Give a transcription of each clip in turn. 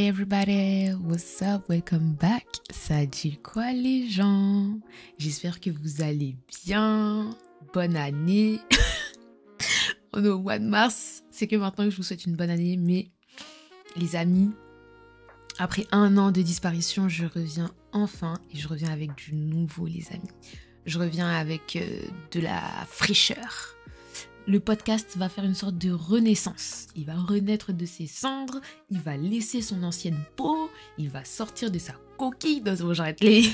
Hi everybody, what's up, welcome back. Ça dit quoi les gens? J'espère que vous allez bien. Bonne année. On est au mois de mars. C'est que maintenant que je vous souhaite une bonne année. Mais les amis, après 1 an de disparition, je reviens enfin. Et je reviens avec du nouveau les amis. Je reviens avec de la fraîcheur. Le podcast va faire une sorte de renaissance. Il va renaître de ses cendres, il va laisser son ancienne peau, il va sortir de sa coquille. Non, j'arrête les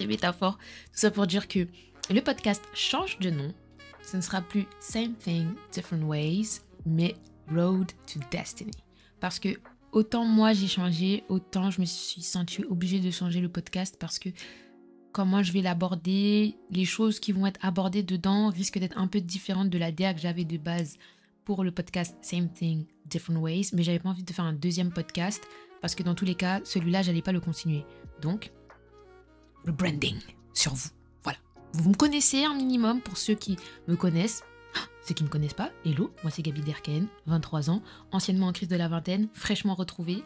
métaphores. Tout ça pour dire que le podcast change de nom. Ce ne sera plus Same Thing, Different Ways, mais Road to Destiny. Parce que autant moi j'ai changé, autant je me suis sentie obligée de changer le podcast parce que comment je vais l'aborder, les choses qui vont être abordées dedans risquent d'être un peu différentes de la DA que j'avais de base pour le podcast Same Thing, Different Ways. Mais j'avais pas envie de faire un deuxième podcast parce que dans tous les cas, celui-là, j'allais pas le continuer. Donc, le branding sur vous. Voilà. Vous me connaissez un minimum pour ceux qui me connaissent. Ceux qui ne me connaissent pas, hello, moi c'est Gabi Derken, 23 ans, anciennement en crise de la vingtaine, fraîchement retrouvée.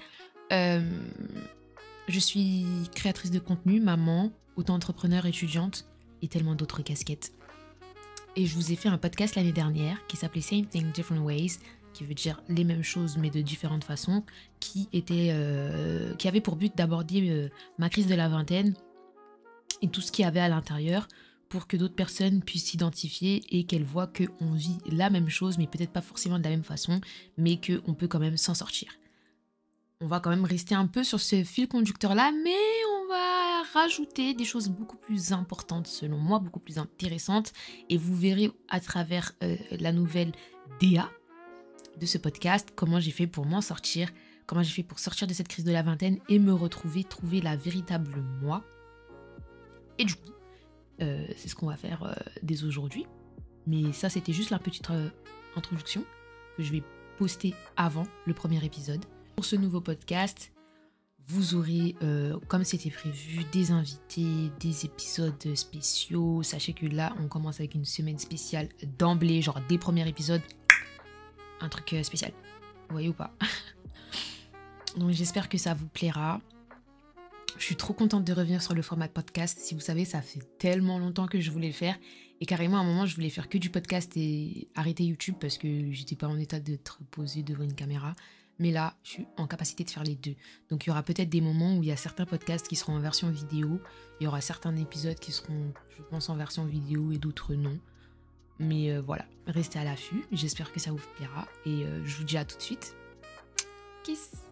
Je suis créatrice de contenu, maman, auto-entrepreneur, étudiante et tellement d'autres casquettes. Et je vous ai fait un podcast l'année dernière qui s'appelait Same Thing, Different Ways, qui veut dire les mêmes choses mais de différentes façons, qui avait pour but d'aborder ma crise de la vingtaine et tout ce qu'il y avait à l'intérieur pour que d'autres personnes puissent s'identifier et qu'elles voient qu'on vit la même chose mais peut-être pas forcément de la même façon, mais qu'on peut quand même s'en sortir. On va quand même rester un peu sur ce fil conducteur-là, mais on va rajouter des choses beaucoup plus importantes, selon moi, beaucoup plus intéressantes. Et vous verrez à travers la nouvelle DA de ce podcast, comment j'ai fait pour m'en sortir, comment j'ai fait pour sortir de cette crise de la vingtaine et me retrouver, trouver la véritable moi. Et du coup, c'est ce qu'on va faire dès aujourd'hui. Mais ça, c'était juste la petite introduction que je vais poster avant le premier épisode. Pour ce nouveau podcast, vous aurez, comme c'était prévu, des invités, des épisodes spéciaux. Sachez que là, on commence avec une semaine spéciale d'emblée, genre des premiers épisodes, un truc spécial. Vous voyez ou pas? Donc j'espère que ça vous plaira. Je suis trop contente de revenir sur le format de podcast. Si vous savez, ça fait tellement longtemps que je voulais le faire. Et carrément, à un moment, je voulais faire que du podcast et arrêter YouTube parce que j'étais pas en état d'être posée devant une caméra. Mais là, je suis en capacité de faire les deux. Donc, il y aura peut-être des moments où il y a certains podcasts qui seront en version vidéo. Il y aura certains épisodes qui seront, je pense, en version vidéo et d'autres non. Mais voilà, restez à l'affût. J'espère que ça vous plaira. Et je vous dis à tout de suite. Kiss!